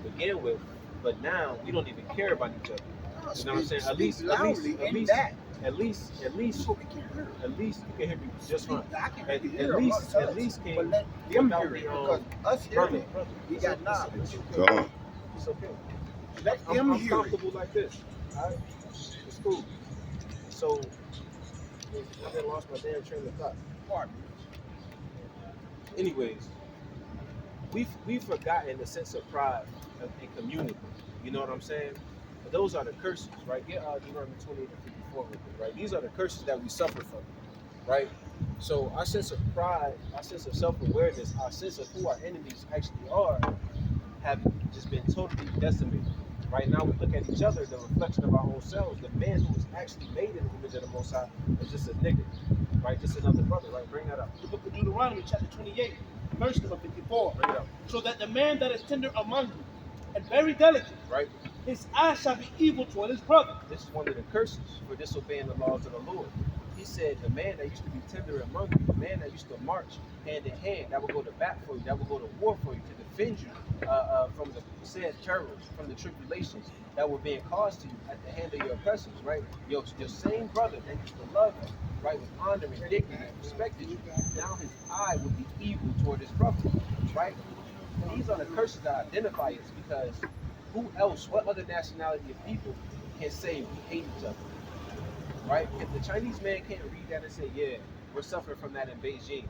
begin with, but now we don't even care about each other. You know what I'm saying? At least, so we can hear. At least you can hear me just fine. I can At hear least but can let them without hear it, the because us brother, hearing it, we got knowledge. It's okay. Let them I'm hear comfortable it. like this. All right, it's cool. So I done lost my damn train of thought. Pardon. Anyways, we've forgotten the sense of pride in community. You know what I'm saying? But those are the curses, right? Get Deuteronomy 28 and 54 with it, right? These are the curses that we suffer from, right? So our sense of pride, our sense of self-awareness, our sense of who our enemies actually are, have just been totally decimated. Right now, we look at each other, the reflection of our own selves. The man who was actually made in the image of the Most High is just a nigga, right? Just another brother, right? Bring that up. The book of Deuteronomy, chapter 28, verse number 54. Bring it up. So that the man that is tender among you and very delicate, right? His eye shall be evil toward his brother. This is one of the curses for disobeying the laws of the Lord. He said the man that used to be tender among you, the man that used to march hand in hand, that would go to bat for you, that would go to war for you, to defend you from the said terrors, from the tribulations that were being caused to you at the hand of your oppressors, right? Your same brother that used to love you, right, with honor and dignity, respected you, now his eye would be evil toward his brother, right? And these are the curses that identify us, because who else, what other nationality of people can say we hate each other, right? If the Chinese man can't read that and say, yeah, we're suffering from that in Beijing,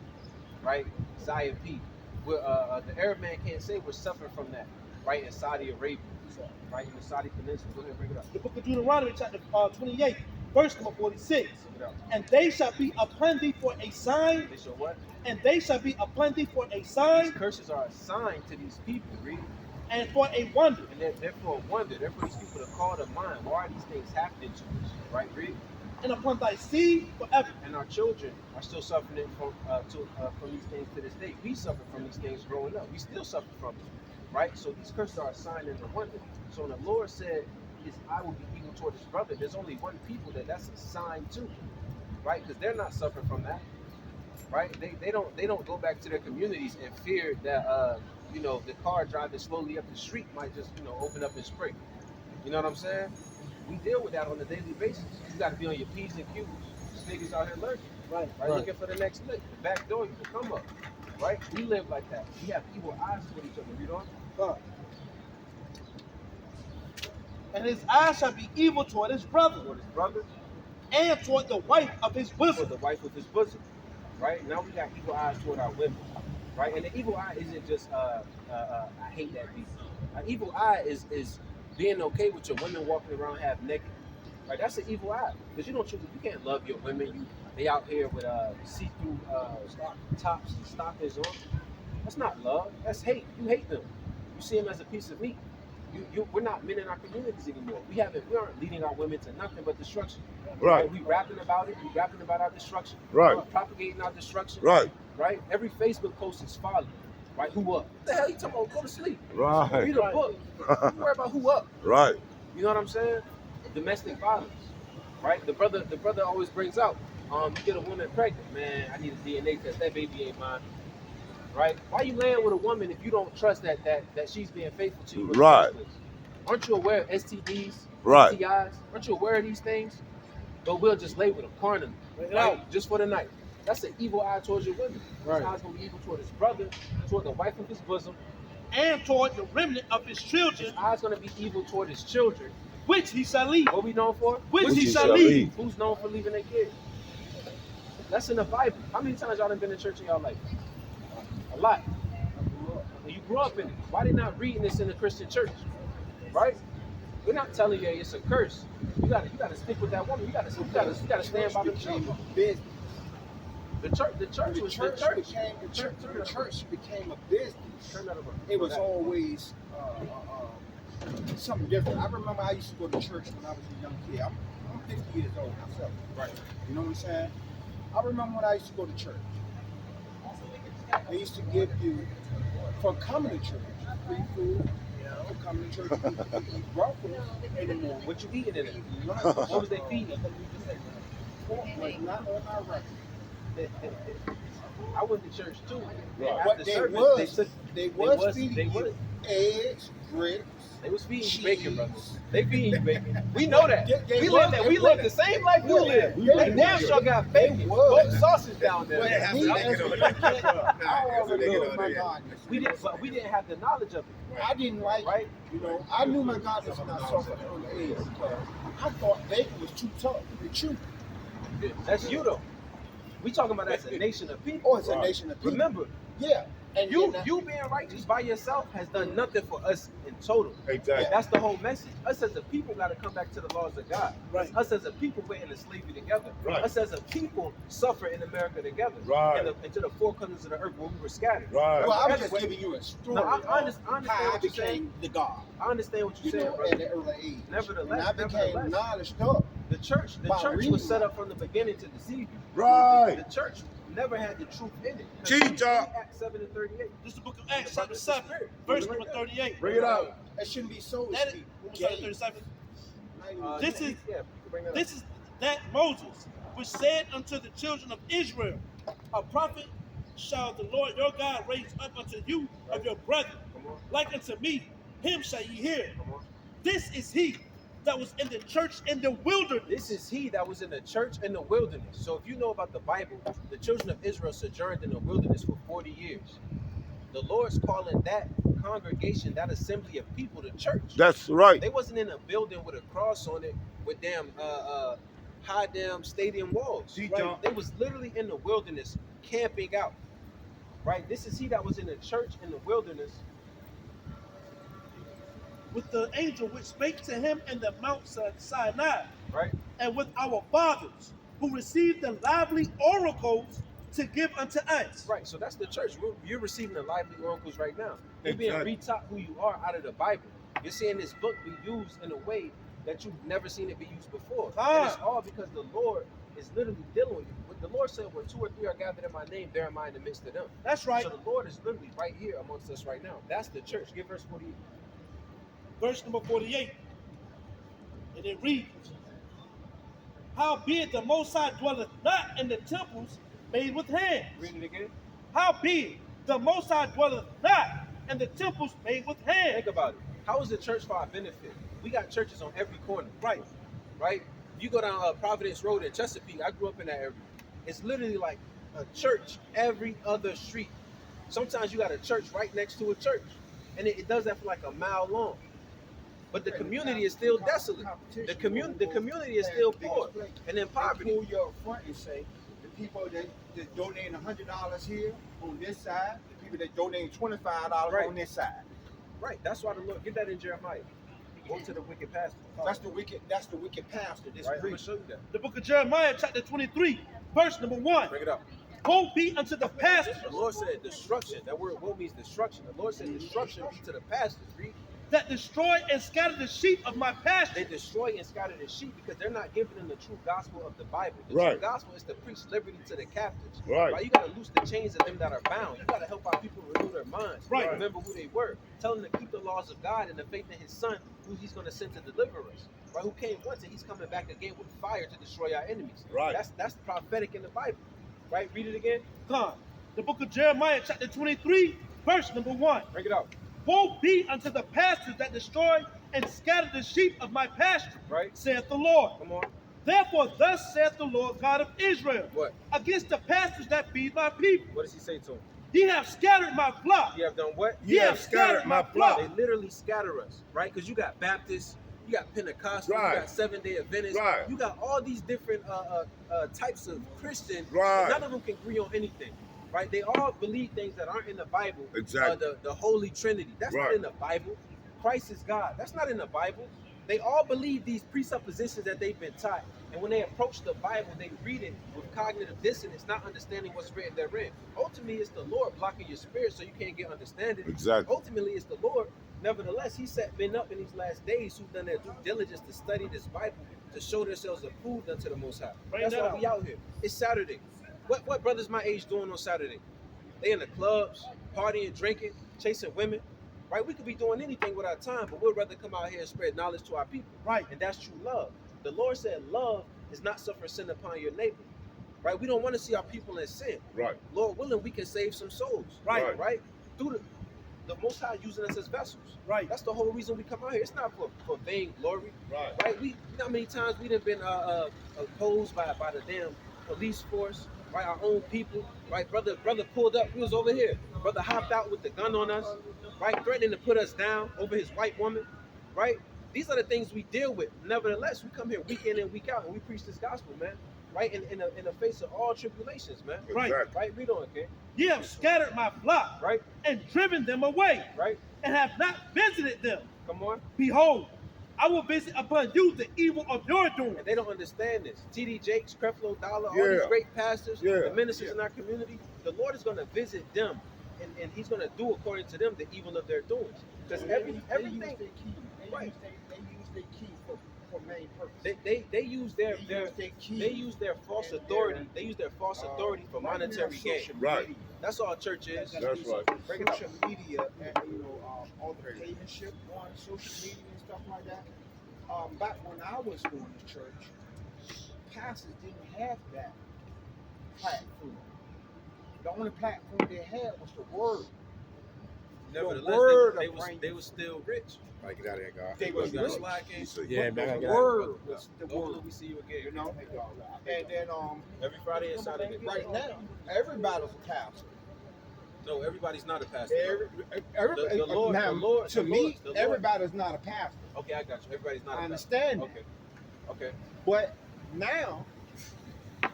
right? Zion P. The Arab man can't say we're suffering from that, right, in Saudi Arabia, right, in the Saudi Peninsula. Go ahead, bring it up. The book of Deuteronomy, chapter 28, verse number 46. And they shall be upon thee for a sign. They shall what? And they shall be upon thee for a sign. These curses are a sign to these people, read. And for a wonder. And therefore a wonder. Therefore these people are called to mind. Why are these things happening to us? Right, read. And upon thy seed forever. And our children are still suffering from these things to this day. We suffer from these things growing up. We still suffer from them, right? So these curses are a sign and a wonder. So when the Lord said his eye will be evil toward his brother, there's only one people that's a sign to, right? Because they're not suffering from that, right? They don't go back to their communities and fear that the car driving slowly up the street might just open up and spray. You know what I'm saying? We deal with that on a daily basis. You got to be on your P's and Q's. These niggas out here lurking, right? Looking for the next lick, the back door you can come up, right? We live like that. We have evil eyes toward each other. You know? And his eye shall be evil toward his brother. Toward his brother. And toward the wife of his bosom. Toward the wife of his bosom. Right? Now we got evil eyes toward our women. Right? And the evil eye isn't just I hate that beast. An evil eye is being okay with your women walking around half naked. Right? That's an evil eye. Because you can't love your women. They out here with see-through tops and stockings on. That's not love. That's hate. You hate them. You see them as a piece of meat. We're not men in our communities anymore. We aren't leading our women to nothing but destruction. Right. We rapping about it. We rapping about our destruction. Right. We're propagating our destruction. Right. Right. Every Facebook post is folly. Right. Who up? What the hell you talking about? Go to sleep. Right. Read a book. You worry about who up. Right. You know what I'm saying? Domestic violence. Right. The brother always brings out. You get a woman pregnant, man. I need a DNA test. That baby ain't mine. Right? Why you laying with a woman if you don't trust that she's being faithful to you? Right. Aren't you aware of STDs, right. STIs? Aren't you aware of these things? But we'll just lay with them carnally, right? Just for the night. That's an evil eye towards your women. Right. His eye's gonna be evil toward his brother, toward the wife of his bosom, and toward the remnant of his children. His eye's gonna be evil toward his children, which he shall leave. What we known for? Which he shall leave. Who's known for leaving their kids? That's in the Bible. How many times y'all done been in church in y'all life? A lot. And you grew up in it. Why they not reading this in the Christian church? Right? We're not telling you it's a curse. You gotta stick with that woman. You gotta stand by the truth. The church became a business. It was always something different. I remember I used to go to church when I was a young kid. I'm 50 years old myself. Right. You know what I'm saying? I remember when I used to go to church. They used to give you, for coming to church, free food. For coming to church, you brought food anymore. What you eating in it? What was they feeding? Pork was not on our record. I went to church too. Right. But they was feeding you eggs, grits. They was feeding cheese. you bacon, brothers. They feeding you bacon. We know that. They we was- live that. they We was- live the same life you live. They They damn was. sure got They bacon. was. Both sausage down there. But Man. me I'm- as a I'm- young kid, I already knew my God. we didn't have the knowledge of it. I didn't like, Right? you know, I knew my God was not suffer from the age because I thought bacon was too tough to chew. That's you though. We talking about as a nation of people. Oh, it's a nation of people. Remember, Yeah. And you then you being righteous by yourself has done nothing for us in total. Exactly. That's the whole message. Us as a people got to come back to the laws of God. Right. Us as a people, we're in the slavery together. Right. Us as a people suffer in America together. Right. Into the four corners of the earth where we were scattered. Right. well, I was Anyway, just giving you a story No, I of understand how I what you're saying. became the God. I understand what You you're saying, know, brother. at the early age. Nevertheless, and I became knowledge up. The church by reading was set it. up from the beginning to deceive you. Right. The church never had the truth in it. Teach up. Acts 7:38. This is the book of Acts, chapter 7, verse number 38. Bring it out. It shouldn't be so That is, speak. what was that, 37? This is- yeah, bring it up. This is that Moses, which said unto the children of Israel, a prophet shall the Lord your God raise up unto you of your brethren, Come on, like unto me, him shall ye hear. come on. This is he that was in the church in the wilderness. This is he that was in the church in the wilderness. So if you know about the Bible, the children of Israel sojourned in the wilderness for 40 years. The Lord's calling that congregation, that assembly of people, the church. That's right. They wasn't in a building with a cross on it with damn high damn stadium walls. Right? They was literally in the wilderness camping out. Right? This is he that was in the church in the wilderness. With the angel which spake to him in the Mount Sinai, Right? and with our fathers, who received the lively oracles to give unto us. Right. So that's the church. You're receiving the lively oracles right now. You're being Exactly. retaught who you are out of the Bible. You're seeing this book be used in a way that you've never seen it be used before. And it's all because the Lord is literally dealing with you. What the Lord said, where two or three are gathered in my name, there am I in the midst of them. That's right. So the Lord is literally right here amongst us right now. That's the church. Give verse 48. Verse number 48. And it reads, howbeit the Most High dwelleth not in the temples made with hands. Read it again. Howbeit the Most High dwelleth not in the temples made with hands. Think about it. How is the church for our benefit? We got churches on every corner. Right. Right? You go down Providence Road in Chesapeake. I grew up in that area. It's literally like a church every other street. Sometimes you got a church right next to a church, and it does that for like a mile long. But the community is still desolate. The community is still poor and in poverty. Pull you up front and say the people that donate $100 here on this side, the people that donate $25 Right. on this side. Right. That's why the Lord get that in Jeremiah. Go to the wicked pastor. That's the wicked pastor. This Right. I'm gonna preacher. show you that. The book of Jeremiah, chapter 23, verse number 1. Bring it up. Woe be unto the pastors The Lord said destruction. That word "woe" means destruction. The Lord said destruction be to the pastors. Read. that destroy and scatter the sheep of my They pasture. destroy and scatter the sheep because they're not giving them the true gospel of the Bible. The Right. true gospel is to preach liberty to the captives. Right. You got to loose the chains of them that are bound. You got to help our people renew their minds. Right. Remember who they were. Tell them to keep the laws of God and the faith in His Son, who He's going to send to deliver us. Right? Who came once and He's coming back again with fire to destroy our enemies. Right. That's prophetic in the Bible. Right? Read it again. God. The book of Jeremiah, chapter 23, verse number 1. Bring it out. Woe be unto the pastors that destroy and scatter the sheep of my pasture, Right. saith the Lord. Come on. Therefore, thus saith the Lord God of Israel, What? against the pastors that feed my people. What does He say to them? Ye have scattered my flock. You have done what? Ye have scattered my flock. They literally scatter us, right? Because you got Baptists, you got Pentecostal, Right. you got Seventh-day Adventists, Right. you got all these different types of Christian. Right. None of them can agree on anything, right? They all believe things that aren't in the Bible. Exactly. The Holy Trinity. That's not Right. in the Bible. Christ is God. That's not in the Bible. They all believe these presuppositions that they've been taught. And when they approach the Bible, they read it with cognitive dissonance, not understanding what's written therein. Ultimately, it's the Lord blocking your spirit so you can't get understanding. Exactly. Ultimately, it's the Lord. Nevertheless, He set men up in these last days who've done their due diligence to study this Bible, to show themselves approved unto the Most High. Bring That's that why we out here. It's Saturday. What brothers my age doing on Saturday? They in the clubs, partying, drinking, chasing women. Right? We could be doing anything with our time, but we'd rather come out here and spread knowledge to our people. Right. And that's true love. The Lord said love is not suffer sin upon your neighbor. Right? We don't want to see our people in sin. Right. Lord willing, we can save some souls. Right. Right? The the Most High using us as vessels. Right. That's the whole reason we come out here. It's not for vain glory. Right. Right? You know how many times we done been opposed by the damn police force, right? Our own people, right? Brother pulled up. We was over here. Brother hopped out with the gun on us, right? Threatening to put us down over his white woman, right? These are the things we deal with. Nevertheless, we come here week in and week out and we preach this gospel, man. Right? In the face of all tribulations, man. Right. Exactly. Right? Read on, okay? Ye have scattered my flock, Right? and driven them away, Right? and have not visited them. Come on. Behold, I will visit upon you the evil of your doing. And they don't understand this. T.D. Jakes, Creflo Dollar, all Yeah. these great pastors, Yeah. the ministers in our community, the Lord is going to visit them, and He's going to do according to them the evil of their doings. Because everything, They use their key. Right. They use their key for main purpose. they use their key. they use their false and authority. They use their false authority for right now, monetary gain. social Right. media. That's all church is. That's right. Break it up. Social media and all the paymentship on social media and stuff like that. Back when I was going to church, pastors didn't have that platform. The only platform they had was the word. Nevertheless, word they of was brain- they was still rich. Like, get out of here, God. They was That's rich. why I can't. Yeah, But man. the I word was the Hopefully word. we see you again. You know, and then Every Friday and Saturday. right now everybody's a pastor. No, everybody's not a pastor. The Lord- now, the Lord- to the me, Lord- the Lord- everybody's not a pastor. Okay, I got you. Everybody's not. I a understand pastor. Okay. Okay. But now,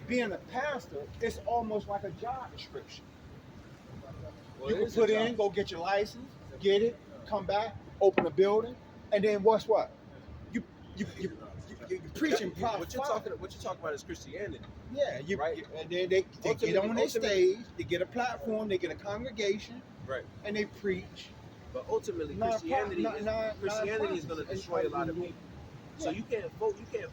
being a pastor, it's almost like a job description. Well, You it can is a put job. in, go get your license, get it, come back, open a building, and then what's what? You're preaching prophet. What you're talking about is Christianity. Yeah, Right. and then they get on their Ultimately- stage, they get a platform, they get a congregation, Right. and they preach. But ultimately, Christianity is going to destroy a lot of people. So you can't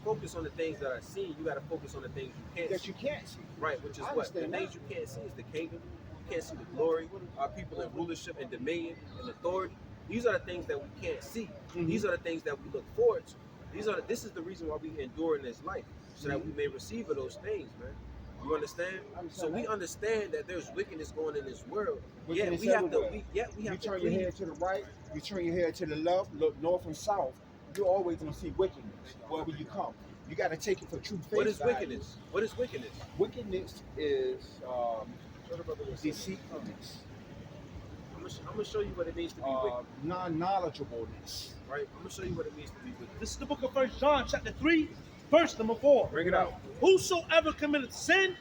focus on the things that are seen. You got to focus on the things you can't that see. you can't see. Right, which is I what the understand things you can't see is the kingdom. You can't see the glory. Our people in rulership and dominion and authority. These are the things that we can't see. Mhm. These are the things that we look forward to. This is the reason why we endure in this life, so that we may receive of those things, man. You understand? So we understand that there's wickedness going in this world. Yeah, Wickedness we have to. everywhere. We You have to turn your cleave. head to the right, you turn your head to the left, look north and south, you're always gonna see wickedness wherever you come. You gotta take it for true face What is value. wickedness? What is wickedness? Wickedness is deceitfulness, I'm gonna show you what it means to be wicked. non-knowledgeableness. Right? I'm gonna show you what it means to be wicked. This is the book of 1 John, chapter 3, verse number 4. Bring it out. Whosoever committeth sin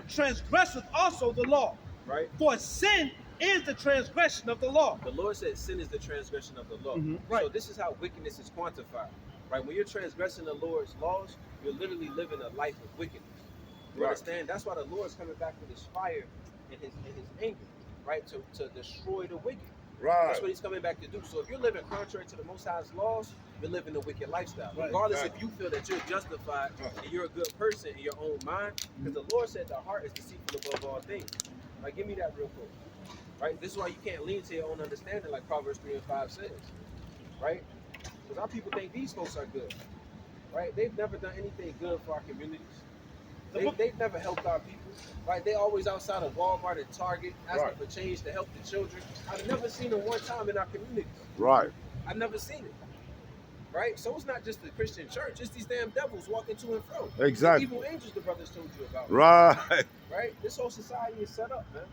transgresseth also the law. Right? For sin is the transgression of the law. The Lord said sin is the transgression of the law. Mhm. So Right. this is how wickedness is quantified. Right? When you're transgressing the Lord's laws, you're literally living a life of wickedness. You Right. understand? That's why the Lord's coming back with his fire and his anger, right? To destroy the wicked. Right. That's what he's coming back to do. So if you're living contrary to the Most High's laws, you're living a wicked lifestyle. Right. Regardless Right. if you feel that you're justified and you're a good person in your own mind, because the Lord said the heart is deceitful above all things. Right? Give me that real quick. Right? This is why you can't lean to your own understanding, like Proverbs 3 and 5 says. Right? Because our people think these folks are good. Right? They've never done anything good for our communities. They've never helped our people. Right? They always outside of Walmart and Target asking Right. for change to help the children. I've never seen them one time in our communities. Right. I've never seen it. Right? So it's not just the Christian church, it's these damn devils walking to and fro. Exactly. The evil angels the brothers told you about. Right. Right? This whole society is set up, man.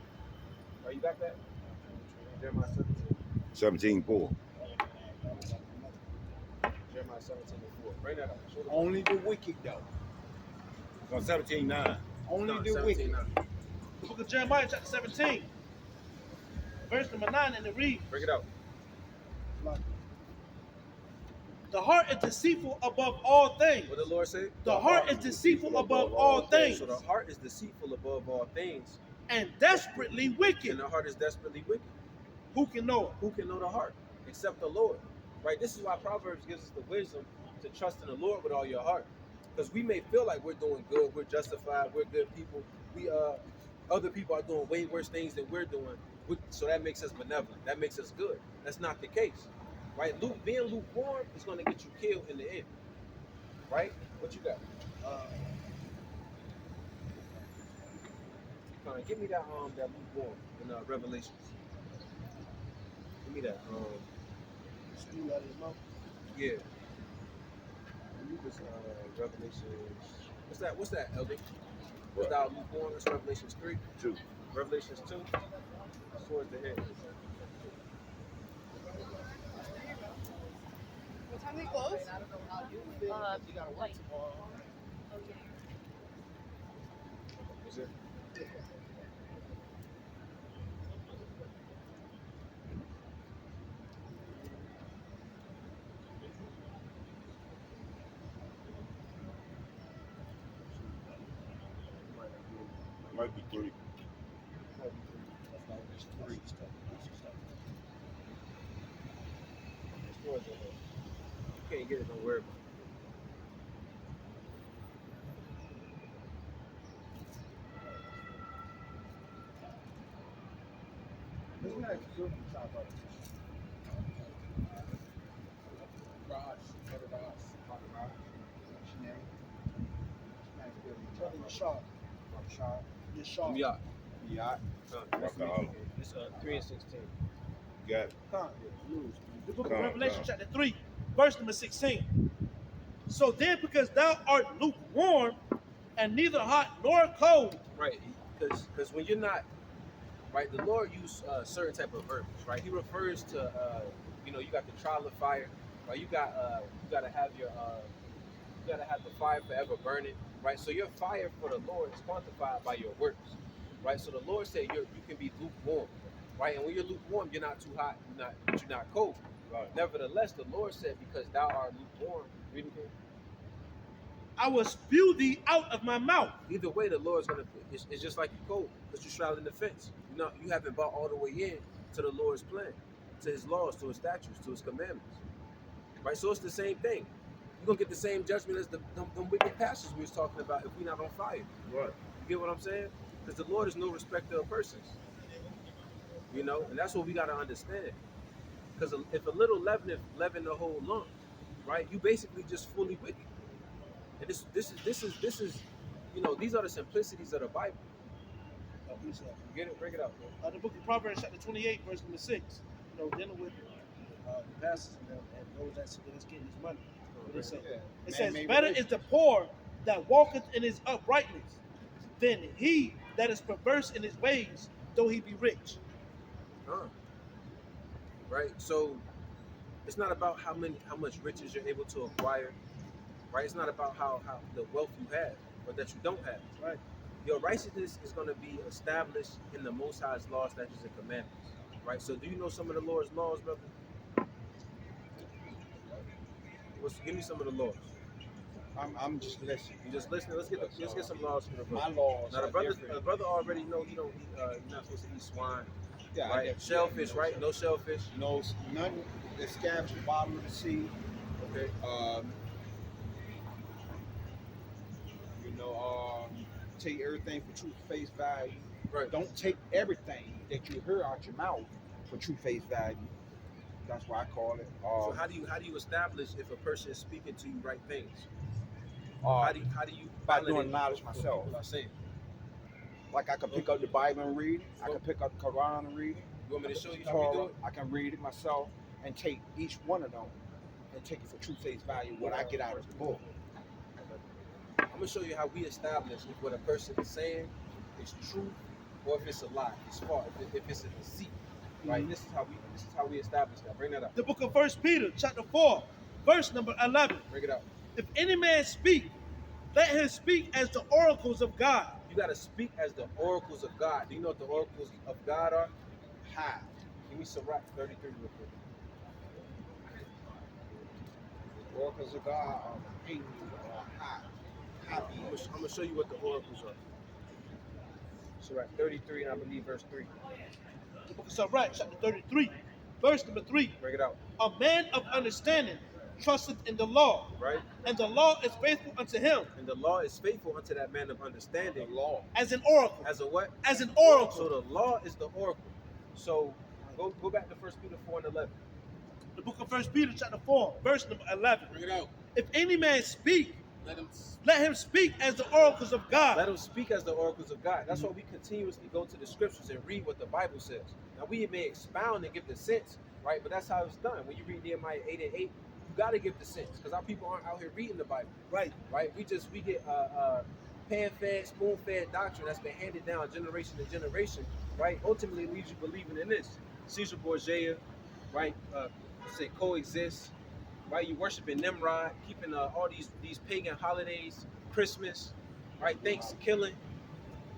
Are you got that? Jeremiah 17. 17:4. Jeremiah 17:4. Bring that up. Show the- Only the wicked though. No, 17:9. Only No, the wicked. 17:9. The book of Jeremiah, chapter 17, verse number 9, and it reads, Bring it out. the heart is deceitful above all things. What did the Lord say? The heart is deceitful above all things, So the heart is deceitful above all things, and desperately and wicked. the heart is desperately wicked. Who can know it? Who can know the heart except the Lord? Right? This is why Proverbs gives us the wisdom to trust in the Lord with all your heart. Because we may feel like we're doing good, we're justified, we're good people. Other people are doing way worse things than we're doing. So that makes us benevolent. That makes us good. That's not the case. Right? Being lukewarm is going to get you killed in the end. Right? What you got? Give me that lukewarm in Revelations. Give Give me that. Steal out of his mouth. Yeah. You was Revelations. What's that, Elder? Was thou lukewarm? That's Revelations 3. 2. Revelations 2. Towards the head. What time they close? You gotta work tomorrow. Is it? Might be 3. It's towards the head. You can't get it, don't worry about it. Isn't that good to talk about? Sharp. You're sharp. Yeah. Yeah. It's 3 and 16. Got it. The book of Come, Revelation, come. chapter 3, verse number 16. So then, because thou art lukewarm, and neither hot nor cold. Right. Because when you're not, right, the Lord used certain type of verbiage, right? He refers to, you got the trial of fire, right? You gotta have your, you gotta have the fire forever burning, right? So your fire for the Lord is quantified by your works, right? So the Lord said you can be lukewarm, right? And when you're lukewarm, you're not too hot, you're not cold. Right. Nevertheless, the Lord said, because thou art lukewarm, read it again. I will spew thee out of my mouth. Either way, the Lord's gonna. It's just like you cold, because you're straddling the fence. You haven't bought all the way in to the Lord's plan, to His laws, to His statutes, to His commandments. Right. So it's the same thing. You're gonna get the same judgment as them wicked pastors we was talking about if we're not on fire. Right. You get what I'm saying? Because the Lord is no respecter of persons. And that's what we gotta understand. Because if a little leaven the whole lump, right? You basically just fully wicked. And this is these are the simplicities of the Bible. You get it? Bring it out, bro. The book of Proverbs, chapter 28, verse number 6. Dealing with the pastors and those that's getting his money. But it says, better is the poor that walketh in his uprightness than he that is perverse in his ways, though he be rich. Right? So it's not about how much riches you're able to acquire. Right? It's not about how the wealth you have or that you don't have. Right. Your righteousness is going to be established in the Most High's laws, statutes, and commandments. Right? So do you know some of the Lord's laws, brother? Give me some of the laws. I'm just listening. You just listening. Let's get some laws from the brother. My laws. Now the brother already know you're not supposed to eat swine. Yeah, right? Shellfish, right? No shellfish. No, none. The scabs at the bottom of the sea. Okay. Take everything for true face value. Right. Don't take everything that you hear out your mouth for true face value. That's why I call it. So how do you establish if a person is speaking to you right things? How do you by doing knowledge myself? What I'm saying. Like I can pick up the Bible and read it. I can pick up the Quran and read it. You want me to show you how we do it? I can read it myself and take each one of them and take it for true face value. What I get out of the book. I'm gonna show you how we establish if what a person is saying is true or if it's a lie, it's false, if it's a deceit. Right? Mm-hmm. This is how we establish that. Bring that up. The book of 1 Peter, chapter 4, verse number 11. Bring it up. If any man speak, let him speak as the oracles of God. You gotta speak as the oracles of God. Do you know what the oracles of God are? High. Give me Sirach 33 real quick. Oracles of God are painting high. I'm gonna show you what the oracles are. Sirach 33, and I believe verse 3. The book of Sirach, chapter 33, verse number 3. Bring it out. A man of understanding trusteth in the law, right? And the law is faithful unto him. And the law is faithful unto that man of understanding. The law. As an oracle. As a what? As an oracle. So the law is the oracle. So go back to 1 Peter 4 and 11. The book of 1 Peter chapter 4, verse number 11. Bring it out. If any man speak, let him speak as the oracles of God. Let him speak as the oracles of God. That's why we continuously go to the scriptures and read what the Bible says. Now we may expound and give the sense, right? But that's how it's done. When you read Nehemiah 8:8, you got to give the sense, because our people aren't out here reading the Bible. Right. We get pan-fed, spoon-fed doctrine that's been handed down generation to generation, right? Ultimately leaves you believing in this. Caesar Borgia, right? Say coexist, right? You worshiping Nimrod, keeping all these pagan holidays, Christmas, right? Thanksgiving,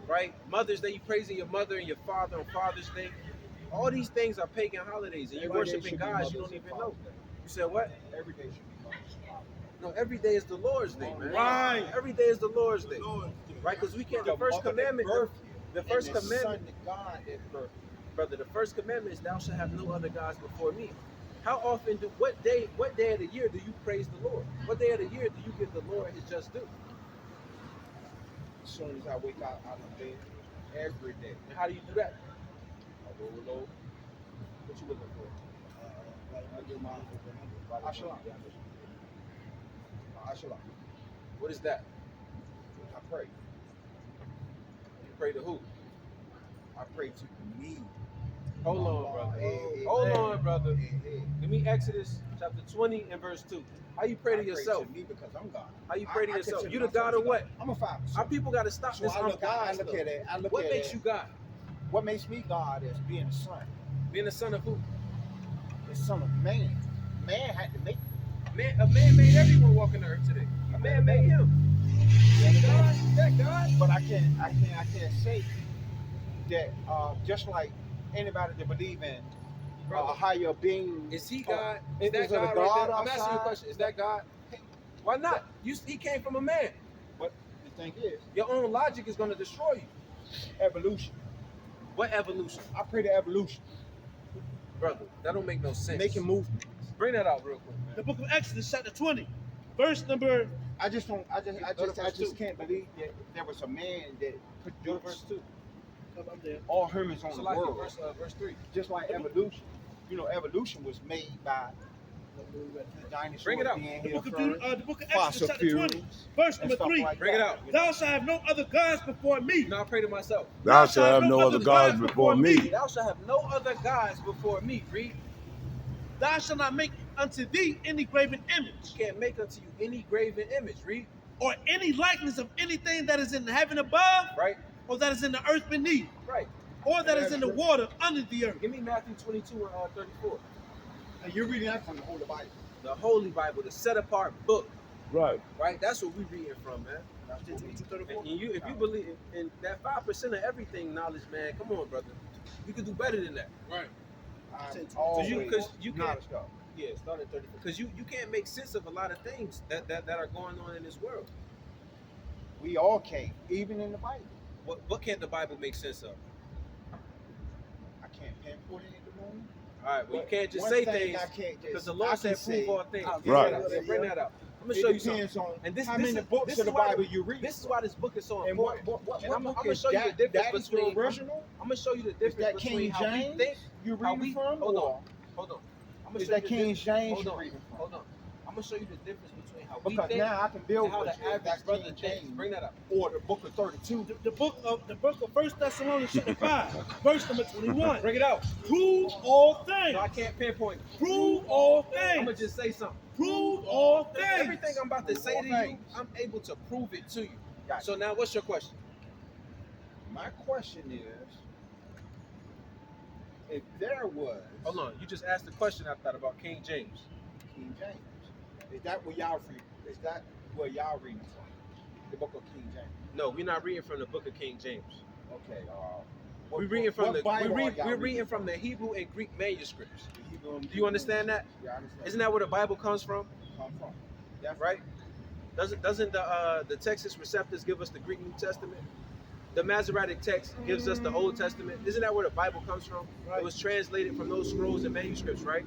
right? Mother's Day, you praising your mother and your father on Father's Day. All these things are pagan holidays, and you worshiping gods you don't even know. You said what? Every day should be Mother's Day. No, every day is the Lord's Day, man. Right. Every day is the Lord's Day, right? Because we can't. The first commandment, the first commandment, God that birth. brother. The first commandment is, "Thou shalt have no other gods before me." How often what day of the year do you praise the Lord? What day of the year do you give the Lord his just due? As soon as I wake out of bed, every day. And how do you do that? I roll low. What you looking for? I do my Ashalom. Ashalom. What is that? I pray. You pray to who? I pray to me. Hold on, brother. Hey, Hold on, brother. Hey. Give me Exodus chapter 20 and verse 2. How you pray to yourself? I pray to me because I'm God. How you pray to yourself? consider You the myself God or what? I'm a father. Our people got to stop So this. I look God at it. I look what at makes it. you God? What makes me God is being a son. Being the son of who? The son of man. Man had to make Man, a man made everyone walk on the earth today. A man made him. Is that God? But I can't say that just like anybody that believe in a higher being. Is he God? Is Is that it God a right God there? I'm asking you a outside? question. Is that God? Why not? He came from a man. But the thing is, Your own logic is going to destroy you. evolution. What evolution? I pray to evolution. Brother, that don't make no sense. Making movement. Bring that out real quick, man. The book of Exodus, chapter 20, verse number. I just can't believe that there was a man that Go to verse produced 2. I'm there. all humans on So the like world. verse 3. Just like evolution. You know, evolution was made by the dinosaurs Bring it out. being The here book of, first. the book of Fossil Exodus, chapter 20, fuels verse and number stuff 3. like Bring it that, out. you know? Thou shalt have no other gods before me. Now I pray to myself. Thou shalt have no other gods before me. Thou shalt have no other gods before me. Read. Thou shalt not make unto thee any graven image, You can't make unto you any graven image. Read. or any likeness of anything that is in the heaven above, Right? or that is in the earth beneath, Right. or that is in the water under the earth. Give me Matthew 22 and 34. And you're reading that from the Holy Bible. The Holy Bible, the set apart book. Right. Right? That's what we reading from, man. That's what we do. And if you believe in that 5% of everything knowledge, man, come on, brother. You can do better than that. Right. Always Because you can't. knowledge, though. Yeah, start at 34. Because you can't make sense of a lot of things that are going on in this world. We all can't, even in the Bible. What can't the Bible make sense of? I can't pinpoint it at the moment. All right, well, you can't just One say thing things I can't just- because the I Lord can said say- prove all things. Right. Bring that out. I'm gonna It show you something. depends on And this how this many is- books this of is the why- Bible you read. This is why this book is so and what important. book And I'm is gonna show you the that? difference That is the between. original? I'm gonna show you the Is difference that between King how we James think. you How reading we from? hold or on. I'm gonna is show that you the King difference- James hold you on. reading from? Hold on. I'm gonna show you the difference between how we Because think now I can build and how with the you. average That's brother King thinks. James. Bring that up. Or the book of 32. The book of 1 Thessalonians chapter 5, verse number 21. Bring it out. Prove all things. No, I can't pinpoint. Prove all I'm gonna things. just say something. Prove all things. Everything I'm about to say to you, things. I'm able to prove it to you. Gotcha. So now, what's your question? My question is, if there was Hold on. You just asked the question I thought about King James. King James, is that where y'all reading? Is that where y'all reading from? The book of King James. No, we're not reading from the book of King James. Okay. We're reading from Bible we're reading from the Hebrew and Greek manuscripts. The Hebrew and Do you understand that? Yeah, I understand. Isn't that where the Bible comes from? Come from? Right? Doesn't the Texas Receptors give us the Greek New Testament? The Masoretic text gives us the Old Testament. Isn't that where the Bible comes from? Right. It was translated from those scrolls and manuscripts, right?